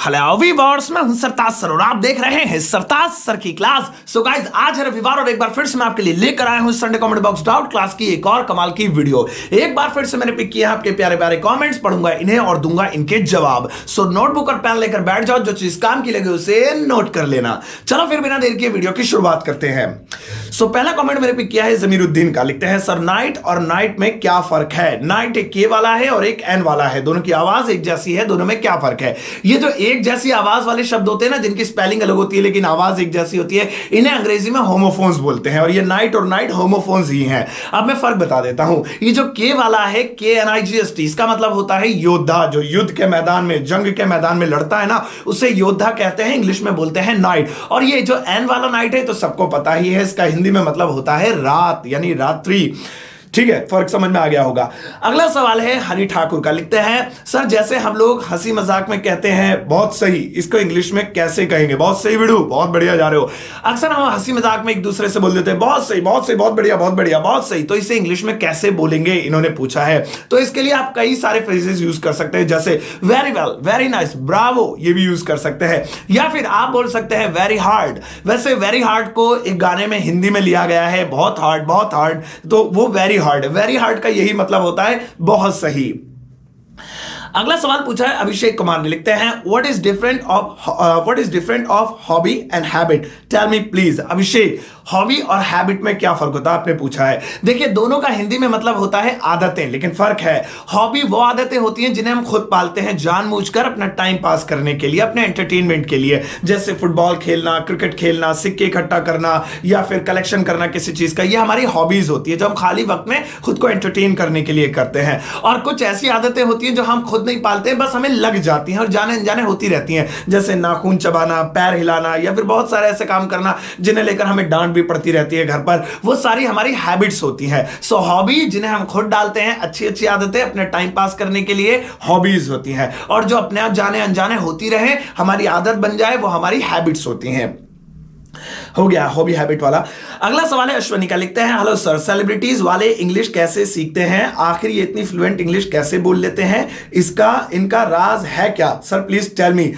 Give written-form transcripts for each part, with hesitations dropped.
Hello viewers, मैं हूं सरताज sir और आप देख रहे हैं सरताज सर की क्लास। सो गाइस, आज है रविवार और एक बार फिर से मैं आपके लिए लेकर आया हूं Sunday comment box doubt class की एक और कमाल की वीडियो। एक बार फिर से मैंने पिक किया आपके प्यारे प्यारे कमेंट्स, पढ़ूंगा इन्हें और दूंगा इनके जवाब। सो नोटबुक और पेन लेकर बैठ जाओ, जो चीज काम की लगे उसे नोट कर लेना। चलो फिर बिना देर किए वीडियो की शुरुआत करते हैं। सो पहला कमेंट मैंने पिक किया है जमीरुद्दीन का। लिखते हैं सर, नाइट और नाइट में क्या फर्क है? नाइट एक के वाला है और एक एन वाला है, दोनों की आवाज एक जैसी है, दोनों में क्या फर्क है? ये जो एक जैसी आवाज वाले शब्द होते हैं ना, जिनकी स्पेलिंग अलग होती है लेकिन आवाज एक जैसी होती है, इन्हें अंग्रेजी में होमोफोन्स बोलते हैं और ये नाइट और नाइट होमोफोन्स ही हैं। अब मैं फर्क बता देता हूं। ये जो के वाला है, KNIGST, इसका मतलब होता है योद्धा। जो युद्ध के मैदान में, जंग के मैदान में लड़ता है ना, उसे योद्धा कहते हैं, इंग्लिश में बोलते हैं नाइट। और ये जो एन वाला नाइट है तो सबको पता ही है, इसका हिंदी में मतलब होता है रात, यानी रात्रि। ठीक है, फर्क समझ में आ गया होगा। अगला सवाल है हरि ठाकुर का। लिखते हैं सर, जैसे हम लोग हंसी मजाक में कहते हैं बहुत सही, इसको इंग्लिश में कैसे कहेंगे? बहुत सही वीडियो, बहुत बढ़िया जा रहे हो। अक्सर हम हंसी मजाक में एक दूसरे से बोल देते हैं बहुत सही, बहुत सही, बहुत बढ़िया, बहुत बढ़िया, बहुत सही। तो इसे इंग्लिश में कैसे बोलेंगे, इन्होंने पूछा है। तो इसके लिए आप कई सारे फ्रेजेस यूज कर सकते हैं, जैसे very well, very nice, Bravo, ये भी यूज कर सकते हैं। या फिर आप बोल सकते हैं वेरी हार्ड। वैसे वेरी हार्ड को एक गाने में हिंदी में लिया गया है, बहुत हार्ड, बहुत हार्ड, तो वो वेरी हार्ड का यही मतलब होता है बहुत सही। अगला सवाल पूछा है अभिषेक कुमार ने। लिखते हैं what is different of hobby and habit? Tell me please. Abhishek, hobby और हैबिट में क्या फर्क होता है, आपने पूछा है। देखिए, दोनों का हिंदी में मतलब होता है आदतें, लेकिन फर्क है। हॉबी वो आदतें होती हैं जिन्हें हम खुद पालते हैं जानबूझकर, अपना टाइम पास करने के लिए, अपने एंटरटेनमेंट के लिए, जैसे फुटबॉल खेलना, क्रिकेट खेलना, सिक्के इकट्ठा करना या फिर कलेक्शन करना किसी चीज का। ये हमारी हॉबीज होती है जो हम खाली वक्त में खुद को एंटरटेन करने के लिए करते हैं। और कुछ ऐसी आदतें होती हैं जो हम खुद नहीं पालते हैं, बस हमें लग जाती हैं और जाने अनजाने होती रहती हैं, जैसे नाखून चबाना, पैर हिलाना या फिर बहुत सारे ऐसे काम करना जिन्हें लेकर हमें डांट भी पड़ती रहती है घर पर। वो सारी हमारी हैबिट्स होती हैं। सो हॉबी जिन्हें हम खुद डालते हैं, अच्छी अच्छी आदतें अपने टाइम पास करने के लिए, हॉबीज होती हैं। और जो अपने आप जाने अनजाने होती रहे, हमारी आदत बन जाए, वो हमारी हैबिट्स होती हैं। हो गया हॉबी हैबिट वाला। अगला सवाल है अश्वनी का। लिखते हैं हेलो सर, सेलिब्रिटीज वाले इंग्लिश कैसे सीखते हैं? आखिर ये इतनी फ्लुएंट इंग्लिश कैसे बोल लेते हैं? इनका राज है क्या? Sir please tell me,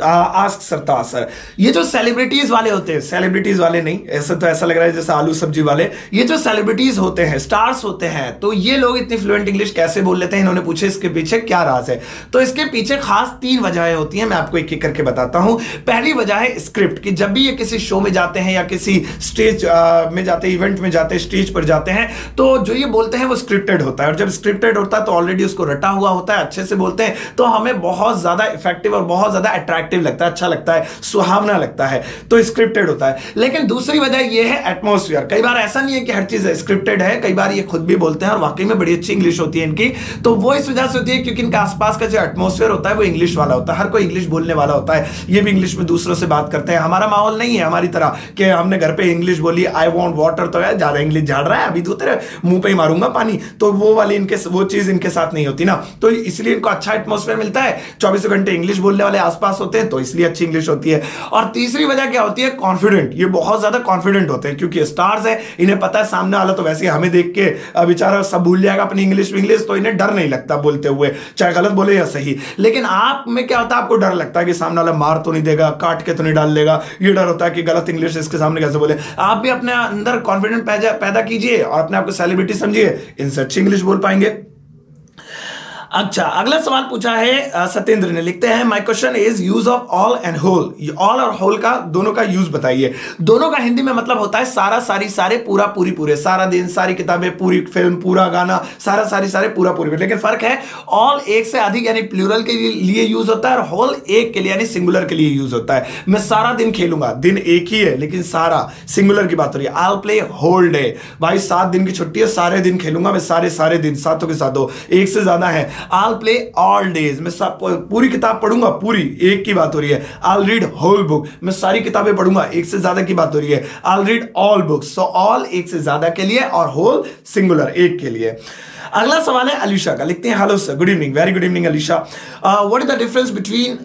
ask Sartaj sir. ये जो सेलिब्रिटीज वाले होते हैं, सेलिब्रिटीज वाले नहीं, ऐसा तो ऐसा लग रहा है जैसे आलू सब्जी वाले, ये जो सेलिब्रिटीज होते हैं, स्टार्स होते हैं, तो ये लोग इतनी फ्लुएंट इंग्लिश कैसे बोल लेते हैं? इन्होंने पूछे इसके पीछे क्या राज है। तो इसके पीछे खास 3 वजहें होती हैं, मैं आपको एक एक करके बताता हूं। पहली वजह है स्क्रिप्ट, कि जब भी ये किसी शो में जाते हैं या किसी स्टेज में जाते हैं, इवेंट में जाते हैं, स्टेज पर जाते हैं, तो जो ये बोलते हैं वो स्क्रिप्टेड होता है। और जब स्क्रिप्टेड होता है तो ऑलरेडी उसको रटा हुआ होता है, अच्छे से बोलते हैं, तो हमें बहुत ज्यादा इफेक्टिव और बहुत ज्यादा अट्रैक्टिव लगता है, अच्छा लगता है, सुहावना लगता है, तो स्क्रिप्टेड होता है। लेकिन दूसरी वजह यह है एटमॉस्फेयर। कई बार ऐसा नहीं है कि हर चीज स्क्रिप्टेड है, कई बार ये खुद भी बोलते हैं और वाकई में बड़ी अच्छी इंग्लिश होती है इनकी। तो वो इस वजह से होती है क्योंकि इनका आसपास का जो एटमॉस्फेयर होता है वो इंग्लिश वाला होता है, हर कोई इंग्लिश बोलने वाला होता है, ये भी इंग्लिश में दूसरों से बात करते हैं। हमारा माहौल नहीं है हमारी तरह कि हमने घर पे इंग्लिश बोली, आई वांट वाटर, तो यार ज्यादा इंग्लिश झाड़ रहा है, अभी तो तेरे मुंह पे ही मारूंगा पानी, तो वो वाली वो चीज इनके साथ नहीं होती ना। तो इसलिए इनको अच्छा एटमॉस्फेयर मिलता है, 24 घंटे इंग्लिश बोलने वाले आसपास होते हैं, तो इसलिए अच्छी इंग्लिश होती है। और तीसरी वजह क्या होती है? कॉन्फिडेंट। ये बहुत ज्यादा कॉन्फिडेंट होते हैं क्योंकि स्टार्स है, इन्हें पता है सामने वाला तो वैसे हमें देख के बेचारा सब भूल जाएगा अपनी इंग्लिश, तो इन्हें डर नहीं लगता बोलते हुए, चाहे गलत बोले या सही। लेकिन आप में क्या होता है? आपको डर लगता है कि सामने वाला मार तो नहीं देगा, काट के तो नहीं डाल देगा, ये डर होता है कि गलत इंग्लिश इसके सामने कैसे बोले। आप भी अपने अंदर कॉन्फिडेंट पैदा कीजिए और अपने आप को सेलिब्रिटी समझिए, इनसे अच्छी इंग्लिश बोल पाएंगे। अच्छा, अगला सवाल पूछा है सत्येंद्र ने। लिखते हैं my question is use of all and whole. All और होल का दोनों का यूज बताइए। दोनों का हिंदी में मतलब होता है सारा, सारी, सारे, पूरा, पूरी, पूरे, सारा दिन, सारी किताबें, पूरी फिल्म, पूरा गाना, सारा, सारी, सारे, पूरा, पूरी। लेकिन फर्क है, ऑल एक से अधिक यानी प्लूरल के लिए यूज होता है और होल एक के लिए यानी सिंगुलर के लिए यूज होता है। मैं सारा दिन खेलूंगा, दिन एक ही है लेकिन सारा, सिंगुलर की बात हो रही है। आई प्ले होल डे, भाई 7 दिन की छुट्टी है, सारे दिन खेलूंगा मैं, सारे दिन, सातों के सातों, एक से ज्यादा है। I'll play all days, मैं पूरी किताब पढ़ूंगा, पूरी, एक की बात हो रही है। I'll read whole book, मैं सारी किताबें पढ़ूंगा, एक से ज्यादा की बात हो रही है। I'll read all books, so all एक से ज्यादा के लिए और whole सिंगुलर एक के लिए। अगला सवाल है अलीशा का, लिखते हैं hello sir, good evening, very good evening Alisha. What is the difference between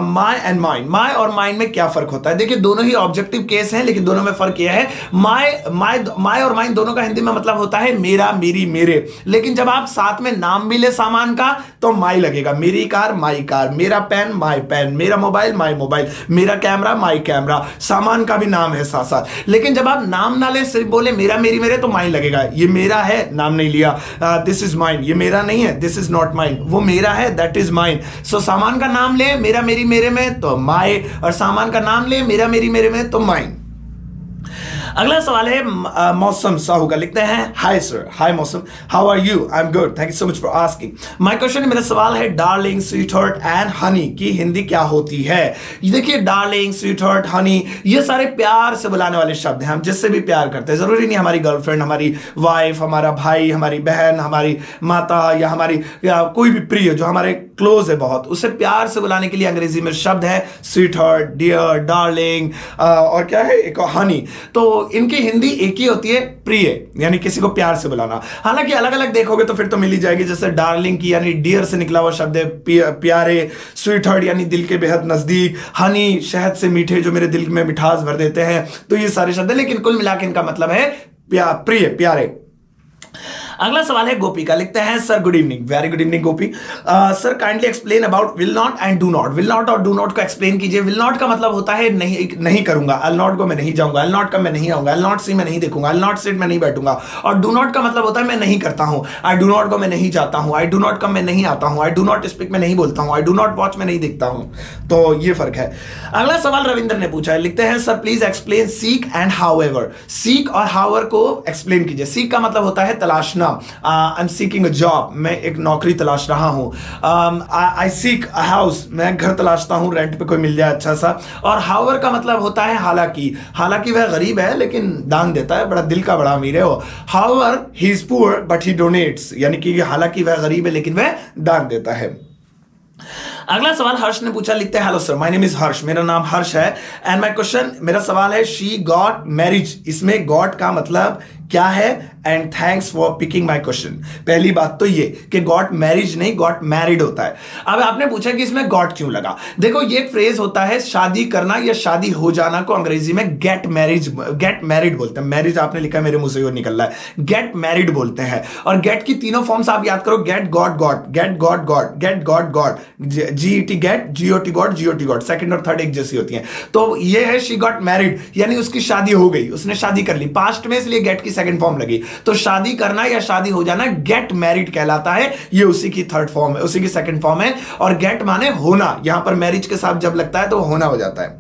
my and mine? My और माइन में क्या फर्क होता है? देखिए दोनों ही ऑब्जेक्टिव केस हैं, लेकिन दोनों में फर्क यह है माय और माइन दोनों का हिंदी में मतलब होता है मेरा, मेरी, मेरे। लेकिन जब आप साथ में नाम भी ले सामान का तो माई लगेगा। मेरी कार, माई कार, मेरा पेन, माई पेन, मेरा मोबाइल, माई मोबाइल, मेरा कैमरा, माई कैमरा। सामान का भी नाम है साथ साथ। लेकिन जब आप नाम ना ले, सिर्फ बोले मेरा, मेरी, मेरे, तो माइन लगेगा। ये मेरा है, नाम नहीं लिया, दिस इज माइन। ये मेरा नहीं है, दिस इज नॉट माइन। वो मेरा है, दैट इज माइन। सो सामान का नाम ले मेरा, मेरी, मेरे में तो माई, और सामान का नाम ले मेरा, मेरी, मेरे में तो माइन। अगला सवाल है मौसम साहू का, लिखते हैं हाय sir, hi Mausam, how are you? I am good, thank you so much for asking. My question, मेरा सवाल है darling, sweetheart and honey की हिंदी क्या होती है? ये देखिए डार्लिंग, स्वीट हार्ट, हनी, ये सारे प्यार से बुलाने वाले शब्द हैं। हम जिससे भी प्यार करते हैं, जरूरी नहीं हमारी गर्लफ्रेंड, हमारी वाइफ, हमारा भाई, हमारी बहन, हमारी माता, या कोई भी प्रिय जो हमारे क्लोज है बहुत, उसे प्यार से बुलाने के लिए अंग्रेजी में शब्द है स्वीट हार्ट, डियर, डार्लिंग, और क्या है एक हनी। तो इनकी हिंदी एक ही होती है, प्रिय, यानी किसी को प्यार से बुलाना। हालांकि अलग अलग देखोगे तो फिर तो मिल ही जाएगी। जैसे डार्लिंग की यानी डियर से निकला हुआ शब्द है प्यारे, स्वीट हार्ट यानी दिल के बेहद नजदीक, हनी शहद से मीठे जो मेरे दिल में मिठास भर देते हैं। तो ये सारे शब्द है, लेकिन कुल मिलाकर इनका मतलब है प्रिय, प्यारे। अगला सवाल है गोपी का, लिखते हैं sir good evening, very good evening Gopi. Sir kindly explain about will not and do not. Will not और डू नॉट को एक्सप्लेन कीजिए। विल नॉट का मतलब होता है नहीं करूंगा, आई नॉट गो, मैं नहीं जाऊंगा, आई नॉट कम, मैं नहीं आऊंगा, आई नॉट सी, मैं नहीं देखूंगा, आई नॉट सिट, मैं नहीं बैठूंगा। और डू नॉट का मतलब होता है मैं नहीं करता हूं, आई डू नॉट गो, मैं नहीं जाता हूं, आई डू नॉट कम, मैं नहीं आता हूं, आई डू नॉट स्पीक, मैं नहीं बोलता हूं, आई डू नॉट वॉच, मैं नहीं देखता हूं। तो ये फर्क है। अगला सवाल रविंद्र ने पूछा है, लिखते हैं sir please explain seek and however. Seek और हाउएवर को एक्सप्लेन कीजिए। सीक का मतलब होता है तलाशना, I am seeking a job, मैं एक नौकरी तलाश रहा हूं। आई सीक अ हाउस, मैं घर तलाशता हूं, रेंट पे कोई मिल जाए अच्छा सा। और हाउएवर का मतलब होता है हालांकि, हालांकि वह गरीब है लेकिन दान देता है, बड़ा दिल का बड़ा अमीर है वो। However he is poor but he donates, यानी कि हालांकि वह गरीब है लेकिन वह दान देता है। अगला सवाल हर्ष ने पूछा, लिखते हैं hello sir, my name is Harsh, मेरा नाम हर्ष है, एंड माय क्वेश्चन, मेरा सवाल है शी गॉट मैरिज। इसमें गॉट का मतलब क्या है? And thanks for picking my question. पहली बात तो ये कि गॉट मैरिज नहीं, गॉट मैरिड होता है। अब आपने पूछा कि इसमें गॉट क्यों लगा। देखो ये एक फ्रेज होता है शादी करना या शादी हो जाना को अंग्रेजी में गेट मैरिड बोलते हैं। मैरिज आपने लिखा है, मेरे मुंह से वो निकल रहा है, गेट मैरिड बोलते हैं। और गेट की तीनों फॉर्म्स आप याद करो, get got got, get got got, get got got, G E T get, G O T got, G O T got, second और थर्ड एक जैसी होती हैं। तो ये है शी गॉट मैरिड, यानी उसकी शादी हो गई, उसने शादी कर ली पास्ट में, इसलिए गेट की सेकंड फॉर्म लगी। तो शादी करना या शादी हो जाना गेट मैरिड कहलाता है। ये उसी की थर्ड फॉर्म है, उसी की सेकंड फॉर्म है। और गेट माने होना, यहां पर मैरिज के साथ जब लगता है तो होना हो जाता है।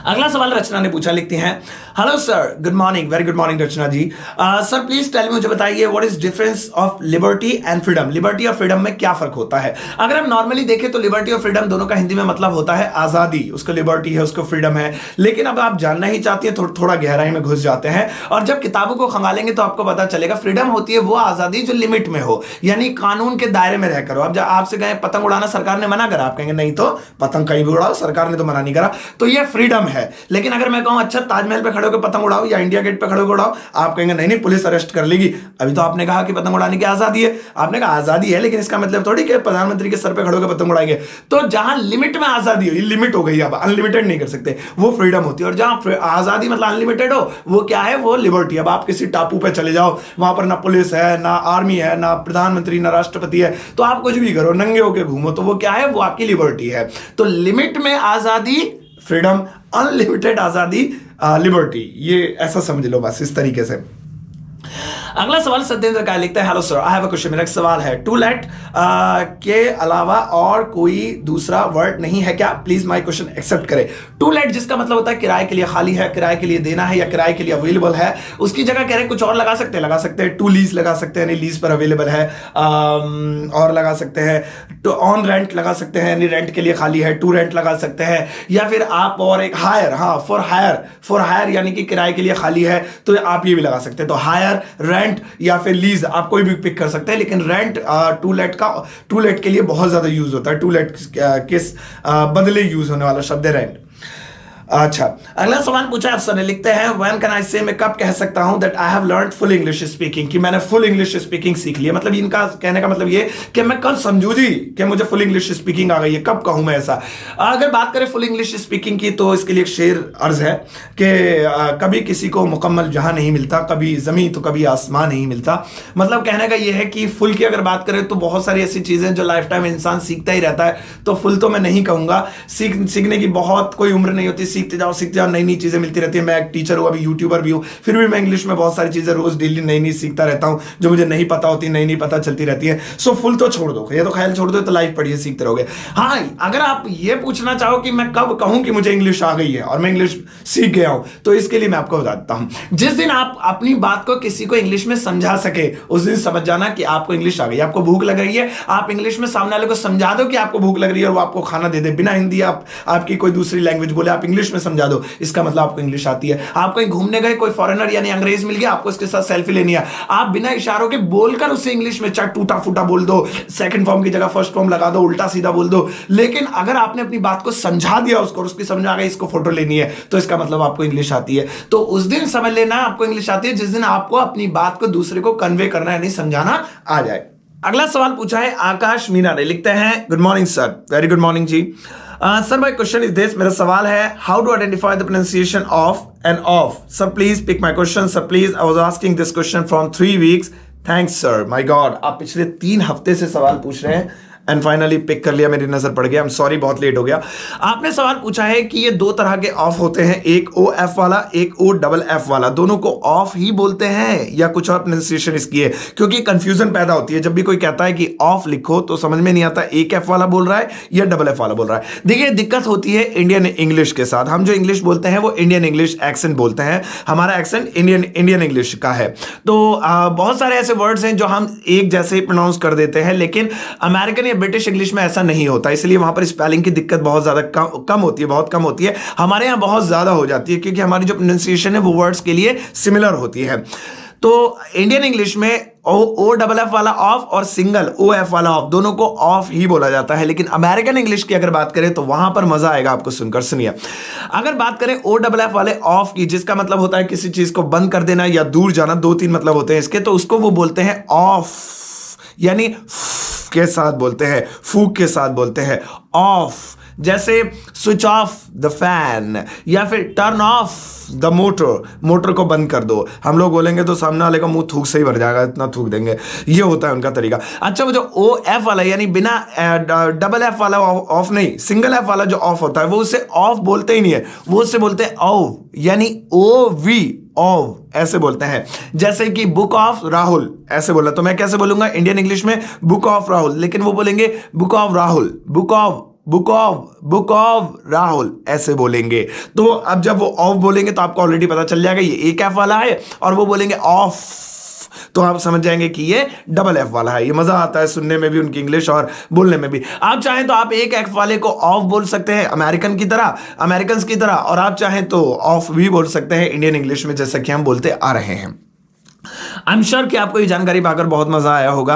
अगला सवाल रचना ने पूछा, लिखती हैं hello sir, good morning, very good morning Rachna ji. Sir please tell me, मुझे बताइए what is difference of liberty and freedom. Liberty और फ्रीडम में क्या फर्क होता है? अगर हम नॉर्मली देखें तो लिबर्टी और फ्रीडम दोनों का हिंदी में मतलब होता है आजादी। उसको लिबर्टी है, उसको फ्रीडम है। लेकिन अब आप जानना ही चाहती हैं, थोड़ा गहराई में घुस जाते हैं और जब किताबों को खंगालेंगे तो आपको पता चलेगा फ्रीडम होती है वो आजादी जो लिमिट में हो, यानी कानून के दायरे में रहकर हो। अब जब आपसे कहें पतंग उड़ाना सरकार ने मना करा, आप कहेंगे नहीं तो पतंग कहीं भी उड़ाओ, सरकार ने तो मना नहीं करा, तो ये फ्रीडम है। लेकिन अगर मैं कहूं अच्छा ताजमहल पे खड़े होकर पतंग उड़ाओ या इंडिया गेट पे खड़े होकर उड़ाओ, आप कहेंगे नहीं नहीं पुलिस अरेस्ट कर लेगी। अभी तो आपने कहा कि पतंग उड़ाने की आजादी है, आपने कहा आजादी है, लेकिन इसका मतलब थोड़ी कि प्रधानमंत्री के सर पे खड़े होकर पतंग उड़ाएंगे। तो जहां लिमिट में आजादी हो, ये लिमिट हो गई, अब अनलिमिटेड नहीं कर सकते, वो फ्रीडम होती है। और जहां आजादी मतलब अनलिमिटेड हो, वो क्या है? वो लिबर्टी। अब आप किसी टापू पे चले जाओ, वहां पर ना पुलिस है, ना आर्मी है, ना प्रधानमंत्री, ना राष्ट्रपति है, तो आप कुछ भी करो, नंगे होकर घूमो, तो वो क्या है? वो आपकी लिबर्टी है। तो लिमिट में आजादी फ्रीडम, अनलिमिटेड आजादी लिबर्टी। ये ऐसा समझ लो बस इस तरीके से। अगला सवाल सत्येंद्र का, लिखता है hello sir, I have a question. मेरा एक सवाल है, टू लेट के अलावा और कोई दूसरा वर्ड नहीं है क्या? प्लीज माय क्वेश्चन एक्सेप्ट करें। टू लेट जिसका मतलब होता है किराए के लिए खाली है, किराए के लिए देना है या किराए के लिए अवेलेबल है, उसकी जगह कह रहे हैं कुछ और लगा सकते हैं, टू लीज लगा सकते हैं, लीज पर अवेलेबल है, और लगा सकते हैं टू ऑन रेंट लगा सकते हैं, यानी रेंट के लिए खाली है, टू रेंट लगा सकते हैं, या फिर आप और एक हायर, हाँ फॉर हायर यानी कि किराए के लिए खाली है, तो आप ये भी लगा सकते हैं। तो हायर, रेंट या फिर लीज आप कोई भी पिक कर सकते हैं, लेकिन रेंट टू लेट के लिए बहुत ज्यादा यूज होता है। टू लेट किस बदले यूज होने वाला शब्द है रेंट। अच्छा, अगला सवाल पूछा है अफसर ने, लिखते हैं व्हेन कैन आई से, मैं कब कह सकता हूं that I have learned full English speaking, कि मैंने फुल इंग्लिश स्पीकिंग सीख ली है। मतलब इनका कहने का मतलब ये कि मैं कब समझू जी कि मुझे फुल इंग्लिश स्पीकिंग आ गई है, कब कहूं मैं ऐसा। अगर बात करें फुल इंग्लिश स्पीकिंग की तो इसके लिए एक शेर अर्ज है कि कभी किसी को मुकम्मल जहां नहीं मिलता, कभी जमीन तो कभी आसमान नहीं मिलता। मतलब कहने का ये है कि फुल की अगर बात करें तो बहुत सारी ऐसी चीजें जो लाइफ टाइम इंसान सीखता ही रहता है, तो फुल तो मैं नहीं कहूंगा। सीखने की बहुत कोई उम्र नहीं होती, सीखते जाओ नई नई चीजें मिलती रहती है। मैं एक टीचर हूं, अभी यूट्यूबर भी हूं, फिर भी मैं इंग्लिश में बहुत सारी चीजें रोज डेली नई नई सीखता रहता हूं, जो मुझे नहीं पता होती, नई नई पता चलती रहती है। सो फुल तो छोड़ दो, ये तो ख्याल छोड़ दो, तो लाइफ पढ़िए, सीखते रहोगे। हाँ, अगर आप ये पूछना चाहो कि मैं कब कहूं कि मुझे इंग्लिश आ गई है और मैं इंग्लिश सीख गया हूं, तो इसके लिए मैं आपको बता देता हूं। जिस दिन आप अपनी बात को किसी को इंग्लिश में समझा सके, उस दिन समझ जाना कि आपको इंग्लिश आ गई। आपको भूख लग रही है, आप इंग्लिश में सामने वाले को समझा दो कि आपको भूख लग रही है और वो आपको खाना दे दे, बिना हिंदी आपकी कोई दूसरी लैंग्वेज बोले, आप इंग्लिश में समझा दो, इसका मतलब आपको इंग्लिश आती है। आप कहीं घूमने गए, कोई फॉरेनर यानी अंग्रेज मिल गया, आपको उसके साथ सेल्फी लेनी है, आप बिना इशारों के बोलकर उसे इंग्लिश में चाहे टूटा फूटा बोल दो, सेकंड फॉर्म की जगह फर्स्ट फॉर्म लगा दो, उल्टा सीधा बोल दो, लेकिन अगर आपने अपनी बात को समझा दिया उसको, उसकी समझ आ गई इसको फोटो लेनी है, तो इसका मतलब आपको इंग्लिश आती है। तो उस दिन समझ लेना आपको इंग्लिश आती है जिस दिन आपको अपनी बात को दूसरे को कन्वे करना यानी समझाना आ जाए। अगला सवाल पूछा है आकाश मीना ने, लिखते हैं good morning sir, very good morning ji. Sir my question is this, मेरा सवाल है how to identify the pronunciation of and of. Sir please pick my question, sir please, I was asking this question from 3 weeks, thanks sir. My god, आप पिछले 3 हफ्ते से सवाल पूछ रहे हैं एंड फाइनली पिक कर लिया, मेरी नजर पड़ गया। आई एम सॉरी, बहुत लेट हो गया। आपने सवाल पूछा है कि ये 2 तरह के ऑफ होते हैं, एक ओ एफ वाला, एक ओ डबल एफ वाला, दोनों को ऑफ ही बोलते हैं या कुछ और प्रोनाउंसिएशन इसकी है, क्योंकि कंफ्यूजन पैदा होती है। जब भी कोई कहता है कि ऑफ लिखो तो समझ में नहीं आता एक एफ वाला बोल रहा है या डबल एफ वाला बोल रहा है। देखिए, दिक्कत होती है इंडियन इंग्लिश के साथ। हम जो इंग्लिश बोलते हैं वो इंडियन इंग्लिश एक्सेंट बोलते हैं, हमारा एक्सेंट इंडियन इंग्लिश का है। तो बहुत सारे ऐसे वर्ड्स हैं जो हम एक जैसे प्रोनाउंस कर देते हैं, लेकिन अमेरिकन या ब्रिटिश इंग्लिश में नहीं होता, इसलिए वहां पर स्पेलिंग की दिक्कत बहुत ज्यादा कम होती है, बहुत कम होती है। हमारे यहां बहुत ज्यादा हो जाती है क्योंकि हमारी जो प्रोनाउंसिएशन है वो वर्ड्स के लिए सिमिलर होती है। तो इंडियन इंग्लिश में ओ डबल एफ वाला ऑफ और सिंगल ओ एफ वाला ऑफ, दोनों को ऑफ ही बोला जाता है। लेकिन अमेरिकन इंग्लिश की अगर बात करें तो वहां पर मजा आएगा आपको सुनकर, सुनिए। अगर बात करें ओ डबल एफ वाले ऑफ की, जिसका मतलब होता है किसी चीज को बंद कर देना या दूर जाना, 2-3 मतलब होते हैं इसके, तो उसको वो बोलते हैं ऑफ, यानी के साथ बोलते हैं, फूक के साथ बोलते हैं ऑफ। जैसे स्विच ऑफ द फैन या फिर turn off the motor, motor को बंद कर दो। हम लोग बोलेंगे तो सामने वाले का मुंह थूक से ही भर जाएगा, इतना थूक देंगे, ये होता है उनका तरीका। अच्छा, वो जो ओ एफ वाला यानी बिना डबल एफ वाला ऑफ नहीं, सिंगल एफ वाला जो ऑफ होता है वो उसे ऑफ बोलते ही नहीं है, वो उससे बोलते हैं ऑव, यानी ओ वी, ऑव ऐसे बोलते हैं। जैसे कि बुक ऑफ राहुल ऐसे बोला, तो मैं कैसे बोलूंगा इंडियन इंग्लिश में बुक ऑफ राहुल, लेकिन वो बोलेंगे book of Rahul, book of Rahul ऐसे बोलेंगे। तो अब जब वो ऑफ बोलेंगे तो आपको ऑलरेडी पता चल जाएगा ये एक एफ वाला है, और वो बोलेंगे ऑफ तो आप समझ जाएंगे कि ये डबल एफ वाला है। ये मजा आता है सुनने में भी उनकी इंग्लिश और बोलने में भी। आप चाहें तो आप एक एफ वाले को ऑफ बोल सकते हैं अमेरिकन की तरह, अमेरिकन की तरह, और आप चाहें तो ऑफ भी बोल सकते हैं इंडियन इंग्लिश में, जैसा कि हम बोलते आ रहे हैं। आई एम श्योर कि आपको ये जानकारी पाकर बहुत मजा आया होगा।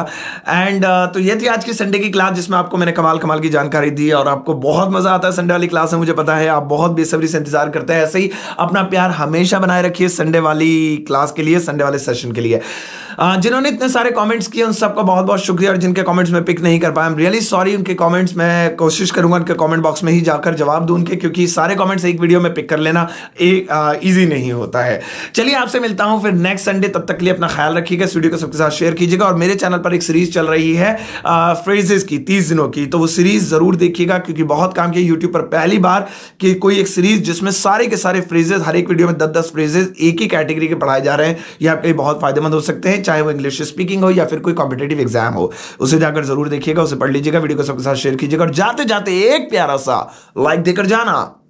एंड तो ये थी आज की संडे की क्लास, जिसमें आपको मैंने कमाल की जानकारी दी, और आपको बहुत मजा आता है संडे वाली क्लास में, मुझे पता है। आप बहुत बेसब्री से इंतजार करते हैं। ऐसे ही अपना प्यार हमेशा बनाए रखिए संडे वाली क्लास के लिए, संडे वाले सेशन के लिए। जिन्होंने इतने सारे कमेंट्स किए उन सबका बहुत बहुत शुक्रिया, और जिनके कमेंट्स में पिक नहीं कर पाया, आई एम रियली सॉरी। उनके कमेंट्स मैं कोशिश करूंगा उनके कमेंट बॉक्स में ही जाकर जवाब दूं उनके, क्योंकि सारे कमेंट्स एक वीडियो में पिक कर लेना ईजी नहीं होता है। चलिए, आपसे मिलता हूं फिर नेक्स्ट संडे, तब तक के लिए अपना ख्याल रखिएगा, इस वीडियो को सबके साथ शेयर कीजिएगा। और मेरे चैनल पर एक सीरीज चल रही है फ्रेजेस की 30 दिनों की, तो वो सीरीज जरूर देखिएगा, क्योंकि बहुत काम किया यूट्यूब पर पहली बार कि कोई एक सीरीज जिसमें सारे के सारे फ्रेजेस, हर एक वीडियो में 10-10 फ्रेजेस एक ही कैटेगरी के पढ़ाए जा रहे हैं। ये आपके लिए बहुत फायदेमंद हो सकते हैं, चाहे वो इंग्लिश स्पीकिंग हो या फिर कोई कॉम्पिटेटिव एग्जाम हो। उसे जाकर जरूर देखिएगा, उसे पढ़ लीजिएगा, वीडियो को सबके साथ शेयर कीजिएगा, और जाते जाते एक प्यारा सा लाइक देकर जाना।